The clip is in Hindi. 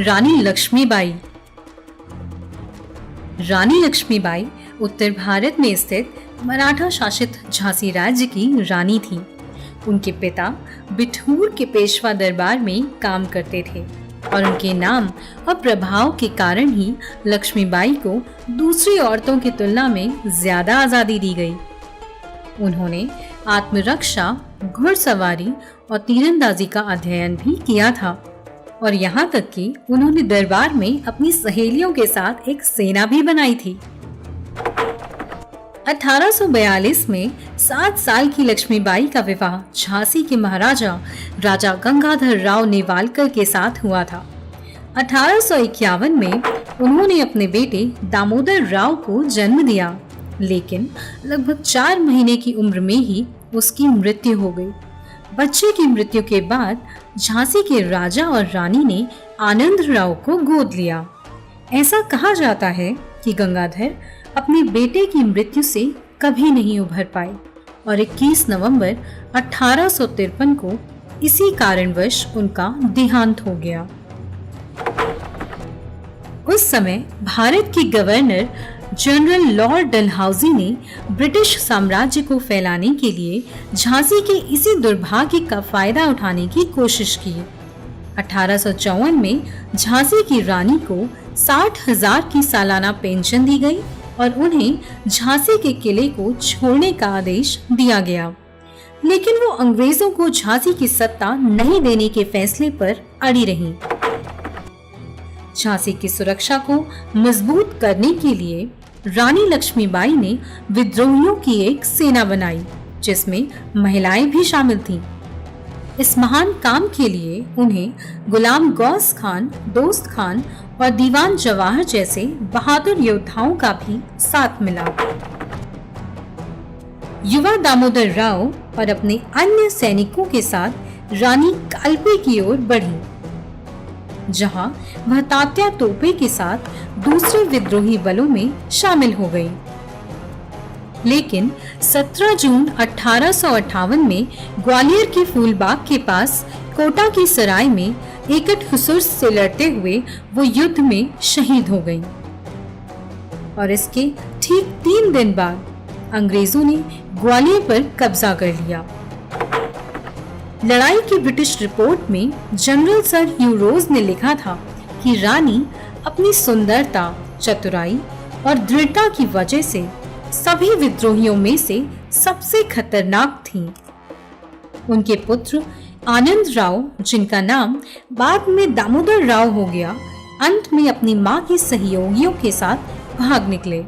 रानी लक्ष्मीबाई। रानी लक्ष्मीबाई उत्तर भारत में स्थित मराठा शासित झांसी राज्य की रानी थी। उनके पिता बिठूर के पेशवा दरबार में काम करते थे और उनके नाम और प्रभाव के कारण ही लक्ष्मीबाई को दूसरी औरतों की तुलना में ज्यादा आजादी दी गई। उन्होंने आत्मरक्षा, घुड़सवारी और तीरंदाजी का अध्ययन भी किया था और यहाँ तक कि उन्होंने दरबार में अपनी सहेलियों के साथ एक सेना भी बनाई थी। 1842 में 7 साल की लक्ष्मीबाई का विवाह झांसी के महाराजा राजा गंगाधर राव नेवालकर के साथ हुआ था। 1851 में उन्होंने अपने बेटे दामोदर राव को जन्म दिया, लेकिन लगभग 4 महीने की उम्र में ही उसकी मृत्यु हो गई। बच्चे की मृत्यु के बाद झांसी के राजा और रानी ने आनंद राव को गोद लिया। ऐसा कहा जाता है कि गंगाधर अपने बेटे की मृत्यु से कभी नहीं उभर पाए और 21 नवंबर 1853 को इसी कारणवश उनका देहांत हो गया। उस समय भारत के गवर्नर जनरल लॉर्ड डलहौजी ने ब्रिटिश साम्राज्य को फैलाने के लिए झांसी के इसी दुर्भाग्य का फायदा उठाने की कोशिश की। 1854 में झांसी की रानी को 60,000 की सालाना पेंशन दी गई और उन्हें झांसी के किले को छोड़ने का आदेश दिया गया, लेकिन वो अंग्रेजों को झांसी की सत्ता नहीं देने के फैसले पर अड़ी रहीं। झांसी की सुरक्षा को मजबूत करने के लिए रानी लक्ष्मीबाई ने विद्रोहियों की एक सेना बनाई, जिसमें महिलाएं भी शामिल थीं। इस महान काम के लिए उन्हें गुलाम गौस खान, दोस्त खान और दीवान जवाहर जैसे बहादुर योद्धाओं का भी साथ मिला। युवा दामोदर राव और अपने अन्य सैनिकों के साथ रानी कालपे की ओर बढ़ी, जहां वह तात्या तोपे के साथ दूसरे विद्रोही बलों में शामिल हो गई। लेकिन 17 जून 1858 में ग्वालियर के फूलबाग के पास कोटा की सराय में एकट हुसुर से लड़ते हुए वो युद्ध में शहीद हो गई और इसके ठीक 3 दिन बाद अंग्रेजों ने ग्वालियर पर कब्जा कर लिया। लड़ाई की ब्रिटिश रिपोर्ट में जनरल सर ह्यू रोज ने लिखा था कि रानी अपनी सुंदरता, चतुराई और दृढ़ता की वजह से सभी विद्रोहियों में से सबसे खतरनाक थीं। उनके पुत्र आनंद राव, जिनका नाम बाद में दामोदर राव हो गया, अंत में अपनी मां के सहयोगियों के साथ भाग निकले।